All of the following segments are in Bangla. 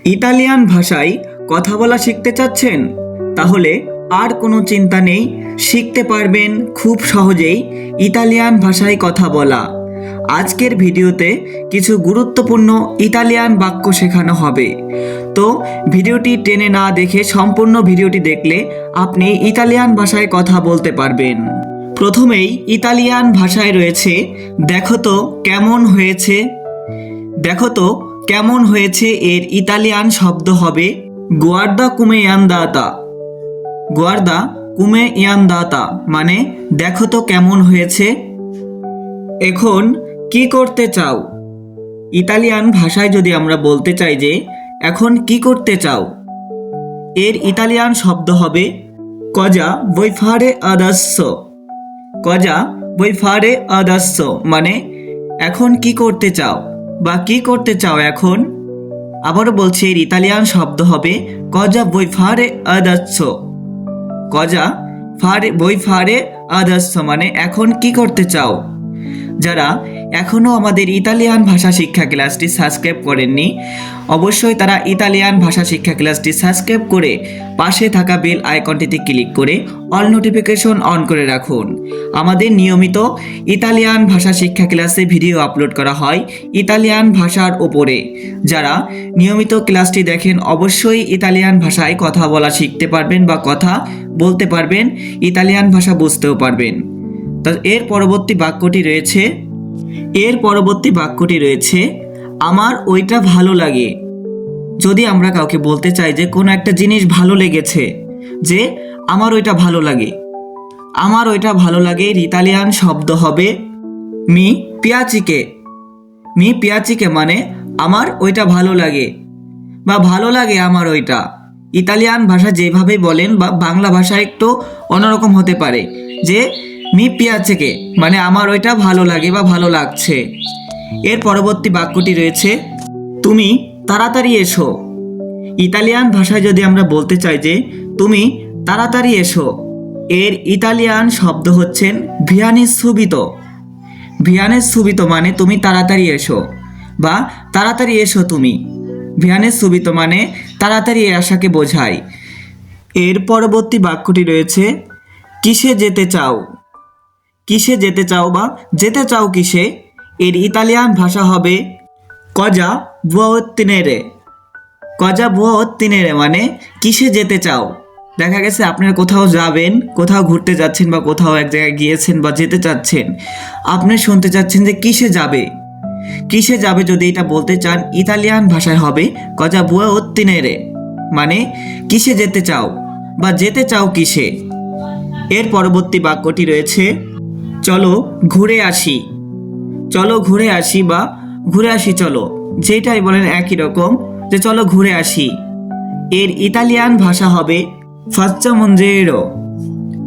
ইতালিয়ান ভাষায় কথা বলা শিখতে চাচ্ছেন? তাহলে আর কোনো চিন্তা নেই, শিখতে পারবেন খুব সহজেই ইতালিয়ান ভাষায় কথা বলা। আজকের ভিডিওতে কিছু গুরুত্বপূর্ণ ইতালিয়ান বাক্য শেখানো হবে। তো ভিডিওটি টেনে না দেখে সম্পূর্ণ ভিডিওটি দেখলে আপনি ইতালিয়ান ভাষায় কথা বলতে পারবেন। প্রথমেই ইতালিয়ান ভাষায় রয়েছে দেখো তো কেমন হয়েছে। দেখো তো কেমন হয়েছে এর ইতালিয়ান শব্দ হবে গুয়ার্দা কুমে ইয়ান্দাতা। গুয়ার্দা কুমে ইয়ান্দাতা মানে দেখো তো কেমন হয়েছে। এখন কি করতে চাও? ইতালিয়ান ভাষায় যদি আমরা বলতে চাই যে এখন কি করতে চাও, এর ইতালিয়ান শব্দ হবে কজা voi fare adesso। কজা voi fare adesso মানে এখন কি করতে চাও বা কি করতে চাও এখন। আবারও বলছি, এর ইতালিয়ান শব্দ হবে কজা voi fare adesso। কজা voi fare adesso মানে এখন কি করতে চাও। যারা এখনও আমাদের ইতালিয়ান ভাষা শিক্ষা ক্লাসটি সাবস্ক্রাইব করেননি, অবশ্যই তারা ইতালিয়ান ভাষা শিক্ষা ক্লাসটি সাবস্ক্রাইব করে পাশে থাকা বেল আইকনটিতে ক্লিক করে অল নোটিফিকেশন অন করে রাখুন। আমাদের নিয়মিত ইতালিয়ান ভাষা শিক্ষা ক্লাসে ভিডিও আপলোড করা হয় ইতালিয়ান ভাষার ওপরে। যারা নিয়মিত ক্লাসটি দেখেন অবশ্যই ইতালিয়ান ভাষায় কথা বলা শিখতে পারবেন বা কথা বলতে পারবেন, ইতালিয়ান ভাষা বুঝতেও পারবেন। তো এর পরবর্তী বাক্যটি রয়েছে আমার ওইটা ভালো লাগে। যদি আমরা কাউকে বলতে চাই যে কোনো একটা জিনিস ভালো লেগেছে, যে আমার ওইটা ভালো লাগে, আমার ওইটা ভালো লাগে এর ইতালিয়ান শব্দ হবে মি পিয়াচিকে। মি পিয়াচিকে মানে আমার ওইটা ভালো লাগে বা ভালো লাগে আমার ওইটা। ইতালিয়ান ভাষা যেভাবে বলেন বা বাংলা ভাষা একটু অন্যরকম হতে পারে, যে মি পিয়াচিকে মানে আমার ওইটা ভালো লাগে বা ভালো লাগছে। এর পরবর্তী বাক্যটি রয়েছে তুমি তাড়াতাড়ি এসো। ইতালিয়ান ভাষায় যদি আমরা বলতে চাই যে তুমি তাড়াতাড়ি এসো, এর ইতালিয়ান শব্দ হচ্ছেন ভিয়ানে সুবিতো। ভিয়ানে সুবিতো মানে তুমি তাড়াতাড়ি এসো বা তাড়াতাড়ি এসো তুমি। ভিয়ানে সুবিতো মানে তাড়াতাড়ি আসাকে বোঝায়। এর পরবর্তী বাক্যটি রয়েছে কিসে যেতে চাও। কিসে যেতে চাও বা যেতে চাও কিসে, এর ইতালিয়ান ভাষা হবে কজা বুয়োত্তিনেরে। কজা বুয়োত্তিনেরে মানে কিসে যেতে চাও। দেখা গেছে আপনারা কোথাও যাবেন, কোথাও ঘুরতে যাচ্ছেন বা কোথাও এক জায়গায় গিয়েছেন বা যেতে চাচ্ছেন, আপনি শুনতে চাচ্ছেন যে কিসে যাবে। কিসে যাবে যদি এটা বলতে চান, ইতালিয়ান ভাষায় হবে কজা বুয়োত্তিনেরে মানে কিসে যেতে চাও বা যেতে চাও কিসে। এর পরবর্তী বাক্যটি রয়েছে চলো ঘুরে আসি। চলো ঘুরে আসি বা ঘুরে আসি চলো, যেটাই বলেন একই রকম, যে চলো ঘুরে আসি। এর ইতালিয়ান ভাষা হবে ফাচ্চা মঞ্জেরো।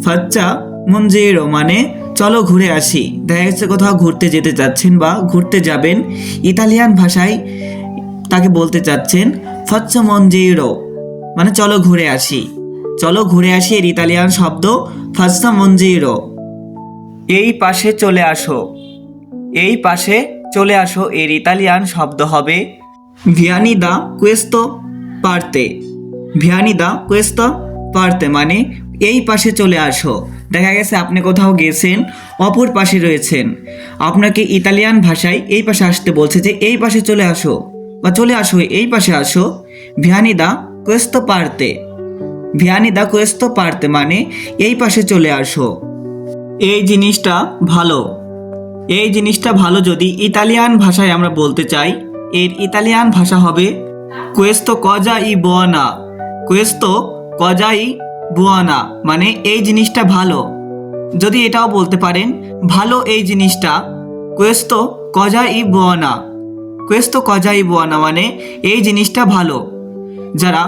ফাচ্চা মঞ্জেরো মানে চলো ঘুরে আসি। দেখা যাচ্ছে কোথাও ঘুরতে যেতে চাচ্ছেন বা ঘুরতে যাবেন, ইতালিয়ান ভাষায় তাকে বলতে চাচ্ছেন ফাচ্চা মঞ্জেরো মানে চলো ঘুরে আসি। চলো ঘুরে আসি এর ইতালিয়ান শব্দ ফাচ্চা মঞ্জেরো। এই পাশে চলে আসো। এই পাশে চলে আসো এর ইতালিয়ান শব্দ হবে ভিয়ানি দা কুয়েস্তো পারতে। ভিয়ানি দা কুয়েস্তো পারতে মানে এই পাশে চলে আসো। দেখা গেছে আপনি কোথাও গেছেন, অপর পাশে রয়েছেন, আপনাকে ইতালিয়ান ভাষায় এই পাশে আসতে বলছে যে এই পাশে চলে আসো বা চলে আসো, এই পাশে আসো। ভিয়ানি দা কুয়েস্তো পারতে। ভিয়ানি দা কুয়েস্তো পারতে মানে এই পাশে চলে আসো। এই জিনিসটা ভালো। এই জিনিসটা ভালো যদি ইতালিয়ান ভাষায় আমরা বলতে চাই, এর ইতালিয়ান ভাষা হবে কুয়েস্তো কজা ই বুয়ানা। কুয়েস্তো কজা ই বুয়ানা মানে এই জিনিসটা ভালো। যদি এটাও বলতে পারেন ভালো এই জিনিসটা, কুয়েস্তো কজা ই বুয়ানা। কুয়েস্তো কজা ই বুয়ানা মানে এই জিনিসটা ভালো। যারা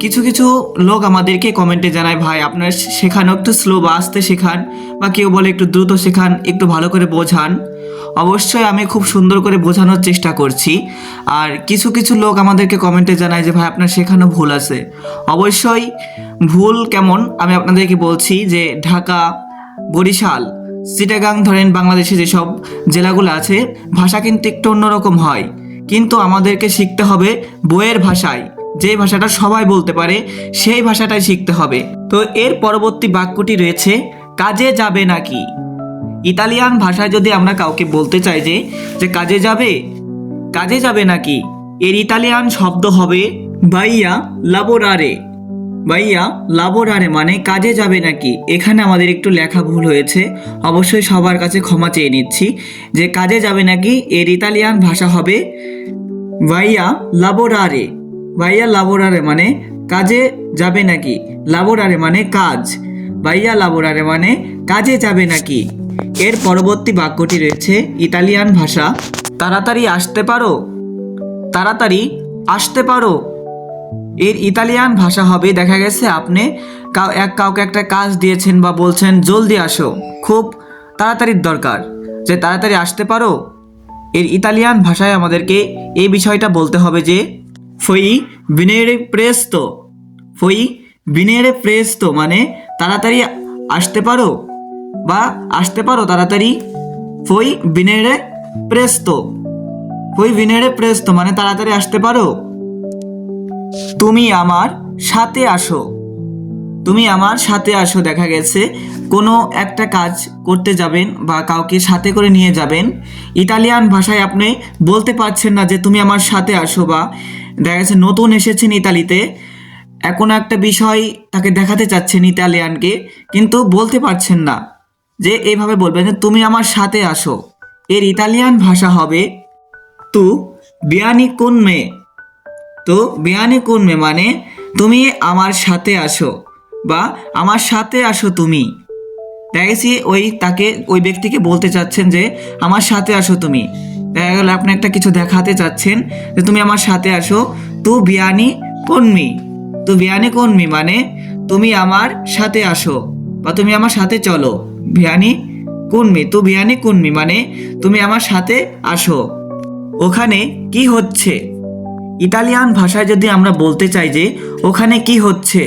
কিছু কিছু লোক আমাদেরকে কমেন্টে জানায় ভাই আপনার শেখানো একটু স্লো বা আস্তে শেখান, বা কেউ বলে একটু দ্রুত শেখান, একটু ভালো করে বোঝান। অবশ্যই আমি খুব সুন্দর করে বোঝানোর চেষ্টা করছি। আর কিছু কিছু লোক আমাদেরকে কমেন্টে জানায় যে ভাই আপনার শেখানো ভুল আছে। অবশ্যই ভুল কেমন আমি আপনাদেরকে বলছি, যে ঢাকা, বরিশাল, চিটাগাং ধরেন বাংলাদেশে যেসব জেলাগুলো আছে, ভাষা কিন্তু একটু অন্যরকম হয়, কিন্তু আমাদেরকে শিখতে হবে বইয়ের ভাষায়। যে ভাষাটা সবাই বলতে পারে সেই ভাষাটাই শিখতে হবে। তো এর পরবর্তী বাক্যটি রয়েছে কাজে যাবে নাকি। ইতালিয়ান ভাষায় যদি আমরা কাউকে বলতে চাই যে কাজে যাবে, কাজে যাবে নাকি, এর ইতালিয়ান শব্দ হবে বাইয়া লাবোরারে। বাইয়া লাবোরারে মানে কাজে যাবে নাকি। এখানে আমাদের একটু লেখা ভুল হয়েছে, অবশ্যই সবার কাছে ক্ষমা চেয়ে নিচ্ছি। যে কাজে যাবে নাকি এর ইতালিয়ান ভাষা হবে ভাইয়া লাবোরারে। ভাইয়া লাবোরারে মানে কাজে যাবে নাকি, লাবোরারে মানে কাজ, ভাইয়া লাবোরারে মানে কাজে যাবে নাকি। এর পরবর্তী বাক্যটি রয়েছে ইতালিয়ান ভাষা তাড়াতাড়ি আসতে পারো। তাড়াতাড়ি আসতে পারো এর ইতালিয়ান ভাষা হবে, দেখা গেছে আপনি কাউকে একটা কাজ দিয়েছেন বা বলছেন জলদি আসো, খুব তাড়াতাড়ির দরকার, যে তাড়াতাড়ি আসতে পারো। এর ইতালিয়ান ভাষায় আমাদেরকে এই বিষয়টা বলতে হবে যে ফই বিনেরে প্রেস্তো। ফই বিনেরে প্রেস্তো মানে তাড়াতাড়ি আসতে পারো বা আসতে পারো তাড়াতাড়ি। ফই বিনেরে প্রেস্তো। ফই বিনেরে প্রেস্তো মানে তাড়াতাড়ি আসতে পারো। তুমি আমার সাথে আসো। তুমি আমার সাথে আসো, দেখা গেছে কোনো একটা কাজ করতে যাবেন বা কাউকে সাথে করে নিয়ে যাবেন, ইতালিয়ান ভাষায় আপনি বলতে পারছেন না যে তুমি আমার সাথে আসো, বা দেখা গেছে নতুন এসেছেন ইতালিতে, কোনো একটা বিষয় তাকে দেখাতে চাচ্ছেন ইতালিয়ানকে, কিন্তু বলতে পারছেন না, যে এইভাবে বলবেন যে তুমি আমার সাথে আসো। এর ইতালিয়ান ভাষা হবে তু বিয়ানি কোন মে। তো বিয়ানি কোন মে মানে তুমি আমার সাথে আসো বা আমার সাথে আসো তুমি। দেখা গেছি ওই ব্যক্তিকে বলতে চাচ্ছেন যে আমার সাথে আসো তুমি। দেখা গেল আপনি একটা কিছু দেখাতে চাচ্ছেন যে তুমি আমার সাথে আসো, তু বিয়ানি কোনমি। তু বিয়ানি কোনমি মানে তুমি আমার সাথে আসো বা তুমি আমার সাথে চলো। বিয়ানি কোনমি, তু বিয়ানি কোনমি মানে তুমি আমার সাথে আসো। ওখানে কি হচ্ছে। ইতালিয়ান ভাষায় যদি আমরা বলতে চাই যে ওখানে কি হচ্ছে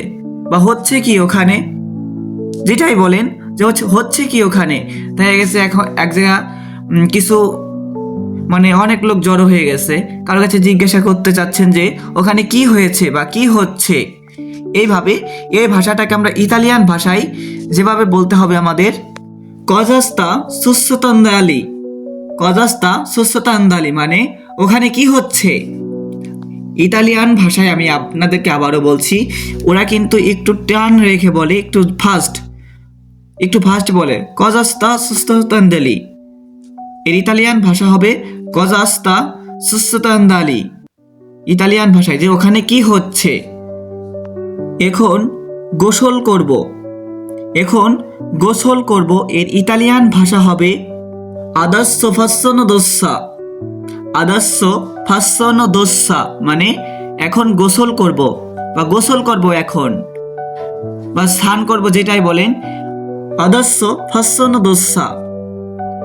বা হচ্ছে কি ওখানে, যেটাই বলেন যে হচ্ছে কি ওখানে। দেখা গেছে এখন এক জায়গা কিছু মানে অনেক লোক জড়ো হয়ে গেছে, কারোর কাছে জিজ্ঞাসা করতে চাচ্ছেন যে ওখানে কি হয়েছে বা কি হচ্ছে। এইভাবে এই ভাষাটাকে আমরা ইতালিয়ান ভাষায় যেভাবে বলতে হবে আমাদের কজাস্তা সুস্থতান্দালি। কজাস্তা সুস্থতান্দালি মানে ওখানে কি হচ্ছে। ইতালিয়ান ভাষায় আমি আপনাদেরকে আবারও বলছি, ওরা কিন্তু একটু টান রেখে বলে, একটু ফাস্ট বলে কজাস্তা সুস্থতান্দালি। এর ইতালিয়ান ভাষা হবে কজাস্তা সুস্থতান্দালি। ইতালিয়ান ভাষায় যে ওখানে কি হচ্ছে। এখন গোসল করব। এখন গোসল করব এর ইতালিয়ান ভাষা হবে আদাস্সো ফাসসোনো দোসা। আদাস্সো ফাসসোনো দোসা মানে এখন গোসল করব বা গোসল করব এখন বা স্নান করব, যেটাই বলেন আদাস্সো ফাসসোনো দোসা।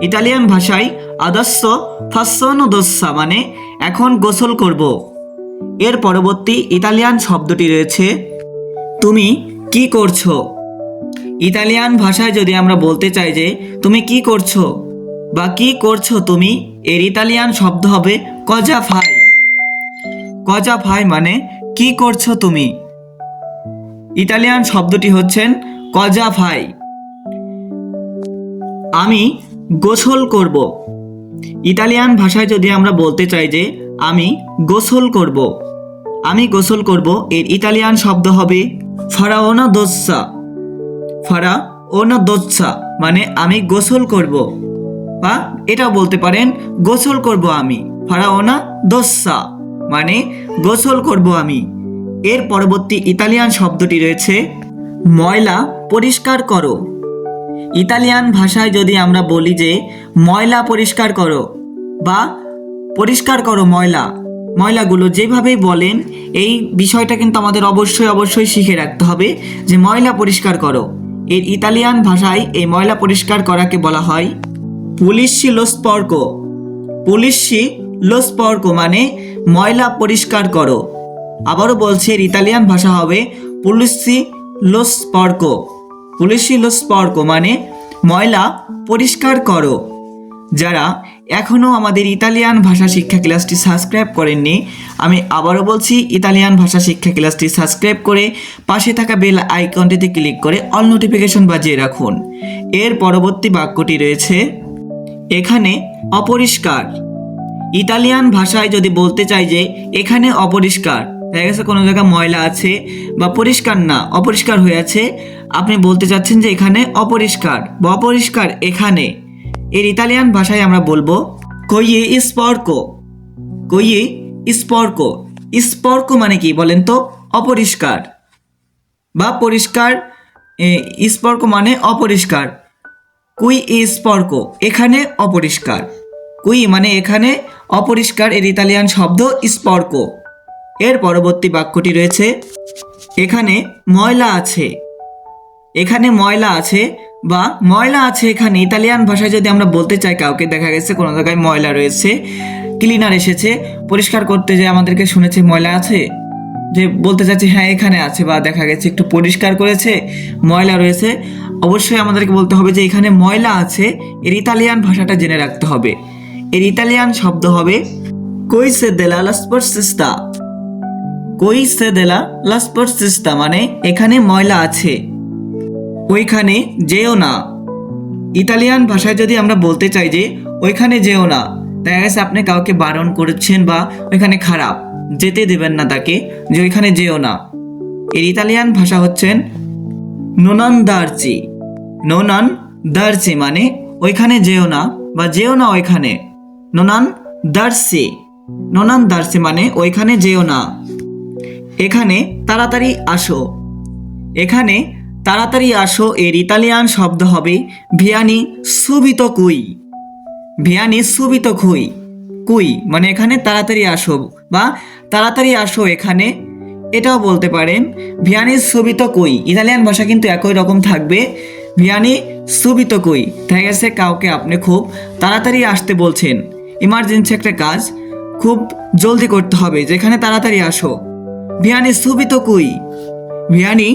ইতালিয়ান ভাষায় আদাস্সো ফাসসোনো দোসা মানে এখন গোসল করব। এর পরবর্তী ইতালিয়ান শব্দটি রয়েছে তুমি কি করছো। ইতালিয়ান ভাষায় যদি আমরা বলতে চাই যে তুমি কি করছো বা কি করছো তুমি, এর ইতালিয়ান শব্দ হবে কজা ফাই। কজা ফাই মানে কি করছো তুমি। ইতালিয়ান শব্দটি হচ্ছেন কজা ফাই। আমি গোসল করব। ইতালিয়ান ভাষায় যদি আমরা বলতে চাই যে আমি গোসল করব, আমি গোসল করব, এর ইতালিয়ান শব্দ হবে ফারাওনা দোসা। ফারাওনা দোসা মানে আমি গোসল করব, বা এটাও বলতে পারেন গোসল করব আমি। ফারাওনা দোসা মানে গোসল করব আমি। এর পরবর্তী ইতালিয়ান শব্দটি রয়েছে ময়লা পরিষ্কার করো। ইতালিয়ান ভাষায় যদি আমরা বলি যে ময়লা পরিষ্কার করো বা পরিষ্কার করো ময়লাগুলো, যেভাবেই বলেন এই বিষয়টা কিন্তু আমাদের অবশ্যই শিখে রাখতে হবে যে ময়লা পরিষ্কার করো। এর ইতালিয়ান ভাষায় এই ময়লা পরিষ্কার করাকে বলা হয় পুলিশি লো স্পর্কো। পুলিশি লো স্পর্কো মানে ময়লা পরিষ্কার করো। আবারও বলছি, এর ইতালিয়ান ভাষা হবে পুলিশি লো স্পর্কো। পুলিশি লো স্পর্কো মানে ময়লা পরিষ্কার করো। যারা এখনও আমাদের ইতালিয়ান ভাষা শিক্ষা ক্লাসটি সাবস্ক্রাইব করেননি, আমি আবারও বলছি, ইতালিয়ান ভাষা শিক্ষা ক্লাসটি সাবস্ক্রাইব করে পাশে থাকা বেল আইকনটিতে ক্লিক করে অল নোটিফিকেশন বাজিয়ে রাখুন। এর পরবর্তী বাক্যটি রয়েছে এখানে অপরিষ্কার। ইতালিয়ান ভাষায় যদি বলতে চাই যে এখানে অপরিষ্কার, দেখা গেছে কোনো জায়গায় ময়লা আছে বা পরিষ্কার না, অপরিষ্কার হয়ে আছে, আপনি বলতে চাচ্ছেন যে এখানে অপরিষ্কার বা অপরিষ্কার এখানে, এর ইতালিয়ান ভাষায় আমরা বলবো কইয়ে স্পর্কো। কইয়ে স্পর্কো। স্পর্কো মানে কি বলেন তো? অপরিষ্কার বা পরিষ্কার। স্পর্কো মানে অপরিষ্কার। কুই স্পর্কো, এখানে অপরিষ্কার। কুই মানে এখানে, অপরিষ্কার এর ইতালিয়ান শব্দ স্পর্কো। এর পরবর্তী বাক্যটি রয়েছে এখানে ময়লা আছে। এখানে ময়লা আছে বা ময়লা আছে এখানে, ইতালিয়ান ভাষায় যদি আমরা বলতে চাই কাউকে, দেখা গেছে কোনো জায়গায় ময়লা রয়েছে, ক্লিনার এসেছে পরিষ্কার করতে, যে আমাদেরকে শুনেছে ময়লা আছে, যে বলতে চাচ্ছি হ্যাঁ এখানে আছে, বা দেখা গেছে একটু পরিষ্কার করেছে, ময়লা রয়েছে, অবশ্যই আমাদেরকে বলতে হবে যে এখানে ময়লা আছে। এর ইতালিয়ান ভাষাটা জেনে রাখতে হবে। এর ইতালিয়ান শব্দ হবে কইসে দেলা লা স্পর্শিস্তা। কইসে দেলা লা স্পর্শিস্তা মানে এখানে ময়লা আছে, ওইখানে যেও না। ইতালিয়ান ভাষায় যদি আমরা বলতে চাই যে ওইখানে যেও না, দেখা গেছে আপনি কাউকে বারণ করেছেন বা ওইখানে খারাপ, যেতে দেবেন না তাকে, যে ওইখানে যেও না। এর ইতালিয়ান ভাষা হচ্ছেন নোনান দার্চি। নোনান দার্চি মানে ওইখানে যেও না বা যেও না ওইখানে। নোনান দার্সি। নোনান দার্সি মানে ওইখানে যেও না। এখানে তাড়াতাড়ি আসো। এখানে তাড়াতাড়ি আসো এর ইতালিয়ান শব্দ হবে ভিয়ানি সুবিতো কুই। ভিয়ানি সুবিতো কুই। কুই মানে এখানে তাড়াতাড়ি আসো বা তাড়াতাড়ি আসো এখানে, এটাও বলতে পারেন। ভিয়ানি সুবিতো কুই, ইতালিয়ান ভাষা কিন্তু একই রকম থাকবে। ভিয়ানি সুবিতো কুই, দেখা গেছে কাউকে আপনি খুব তাড়াতাড়ি আসতে বলছেন, ইমার্জেন্সি একটা কাজ খুব জলদি করতে হবে, যেখানে তাড়াতাড়ি আসো। ভিয়ানি সুবিতো কুই। ভিয়ানি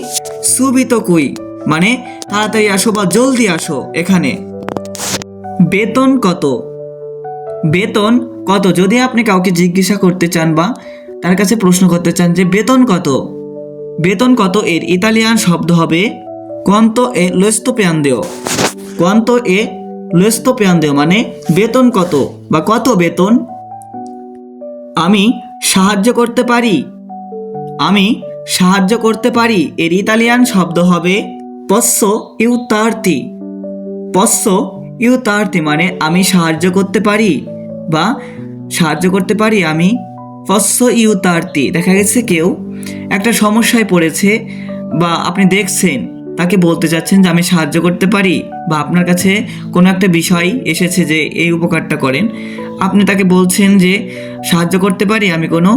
সুবিতো কুই মানে তাড়াতাড়ি আসো বা জলদি আসো এখানে। বেতন কত? বেতন কত যদি আপনি কাউকে জিজ্ঞাসা করতে চান বা তার কাছে প্রশ্ন করতে চান যে বেতন কত, বেতন কত এর ইতালিয়ান শব্দ হবে কোয়ান্তো এ lo sto prendendo। কোয়ান্তো এ lo sto prendendo মানে বেতন কত বা কত বেতন। আমি সাহায্য করতে পারি। আমি সাহায্য করতে পারি এর ইতালিয়ান শব্দ হবে posso aiutarti। posso aiutarti মানে আমি সাহায্য করতে পারি বা সাহায্য করতে পারি আমি। posso aiutarti, দেখা গেছে কেউ একটা সমস্যায় পড়েছে বা আপনি দেখছেন, তাকে বলতে চাচ্ছেন যে আমি সাহায্য করতে পারি, বা আপনার কাছে কোনো একটা বিষয় এসেছে যে এই উপকারটা করেন, আপনি তাকে বলছেন যে সাহায্য করতে পারি আমি কোনো।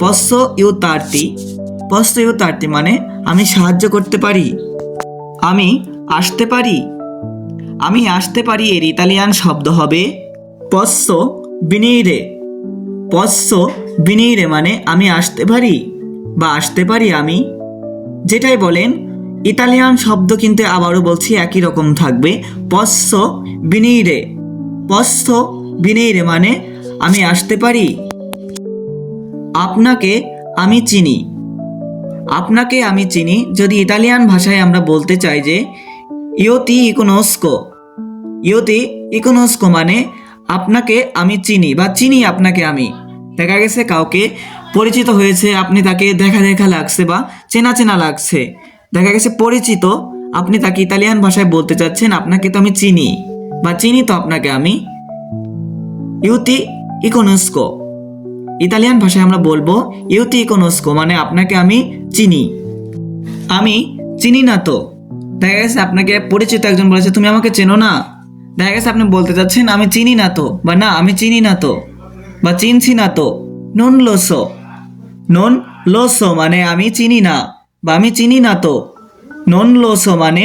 posso aiutarti। posso aiutarti মানে আমি সাহায্য করতে পারি। আমি আসতে পারি। আমি আসতে পারি এর ইতালিয়ান শব্দ হবে posso venire। posso venire মানে আমি আসতে পারি বা আসতে পারি আমি, যেটাই বলেন ইতালিয়ান শব্দ কিন্তু আবারও বলছি একই রকম থাকবে, posso venire। posso venire মানে আমি আসতে পারি। আপনাকে আমি চিনি। আপনাকে আমি চিনি যদি ইতালিয়ান ভাষায় আমরা বলতে চাই যে io ti conosco। io ti conosco মানে আপনাকে আমি চিনি বা চিনি আপনাকে আমি। দেখা গেছে কাউকে পরিচিত হয়েছে, আপনি তাকে দেখা দেখা লাগছে বা চেনা চেনা লাগছে, দেখা গেছে পরিচিত, আপনি তাকে ইতালিয়ান ভাষায় বলতে চাচ্ছেন আপনাকে তো আমি চিনি বা চিনি তো আপনাকে আমি। io ti conosco। ইতালিয়ান ভাষায় আমরা বলবো io ti conosco মানে আপনাকে আমি চিনি। আমি চিনি না তো, দেখা গেছে আপনাকে পরিচিত একজন বলেছে তুমি আমাকে চেনো না, দেখা গেছে আপনি বলতে চাচ্ছেন আমি চিনি না তো, বা না আমি চিনি না তো বা চিনছি না তো। non lo so। non lo so মানে আমি চিনি না বা আমি চিনি না তো। non lo so মানে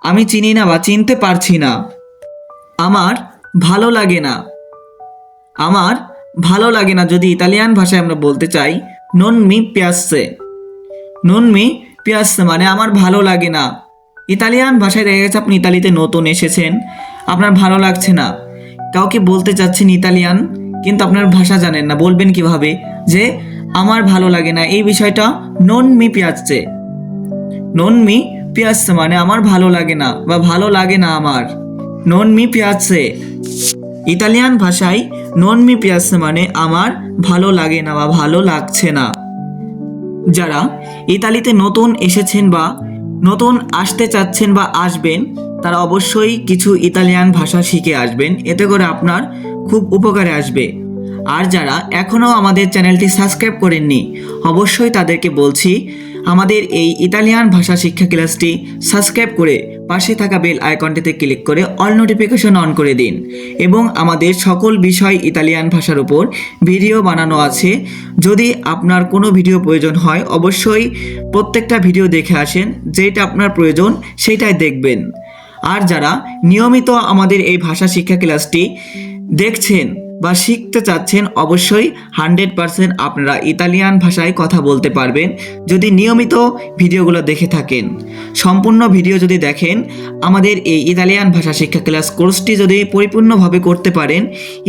আমি চিনি না বা চিনতে পারছি না। আমার ভালো লাগে না। আমার ভালো লাগে না যদি ইতালিয়ান ভাষায় আমরা বলতে চাই non mi piace। non mi piace মানে আমার ভালো লাগে না। ইতালিয়ান ভাষায় দেখা গেছে আপনি ইতালিতে নতুন এসেছেন, আপনার ভালো লাগছে না, কাউকে বলতে চাচ্ছেন ইতালিয়ান, কিন্তু আপনার ভাষা জানেন না, বলবেন কিভাবে যে আমার ভালো লাগে না এই বিষয়টা? নন মি পিয়াচ্ছে, নন মি পিয়াচ্ছে মানে আমার ভালো লাগে না বা ভালো লাগে না আমার। নন মি পিয়াচ্ছে, ইতালিয়ান ভাষায় নন মি পিয়াচ্ছে মানে আমার ভালো লাগে না বা ভালো লাগছে না। যারা ইতালিতে নতুন এসেছেন বা নতুন আসতে চাচ্ছেন বা আসবেন, তারা অবশ্যই কিছু ইতালিয়ান ভাষা শিখে আসবেন, এতে করে আপনার খুব উপকারে আসবে। আর যারা এখনও আমাদের চ্যানেলটি সাবস্ক্রাইব করেননি, অবশ্যই তাদেরকে বলছি আমাদের এই ইতালিয়ান ভাষা শিক্ষা ক্লাসটি সাবস্ক্রাইব করে পাশে থাকা বেল আইকনটিতে ক্লিক করে অল নোটিফিকেশন অন করে দিন। এবং আমাদের সকল বিষয় ইতালিয়ান ভাষার উপর ভিডিও বানানো আছে, যদি আপনার কোনো ভিডিও প্রয়োজন হয় অবশ্যই প্রত্যেকটা ভিডিও দেখে আসেন, যেটা আপনার প্রয়োজন সেইটাই দেখবেন। আর যারা নিয়মিত আমাদের এই ভাষা শিক্ষা ক্লাসটি দেখছেন বা শিখতে চাচ্ছেন, অবশ্যই 100% আপনারা ইতালিয়ান ভাষায় কথা বলতে পারবেন যদি নিয়মিত ভিডিওগুলো দেখে থাকেন। সম্পূর্ণ ভিডিও যদি দেখেন, আমাদের এই ইতালিয়ান ভাষা শিক্ষা ক্লাস কোর্সটি যদি পরিপূর্ণভাবে করতে পারেন,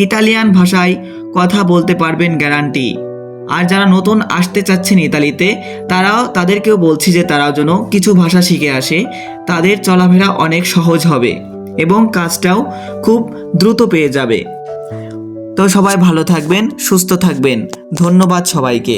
ইতালিয়ান ভাষায় কথা বলতে পারবেন গ্যারান্টি। আর যারা নতুন আসতে চাচ্ছেন ইতালিতে, তাদেরকেও বলছি যে তারাও যেন কিছু ভাষা শিখে আসে, তাদের চলাফেরা অনেক সহজ হবে এবং কাজটাও খুব দ্রুত পেয়ে যাবে। তো সবাই ভালো থাকবেন, সুস্থ থাকবেন, ধন্যবাদ সবাইকে।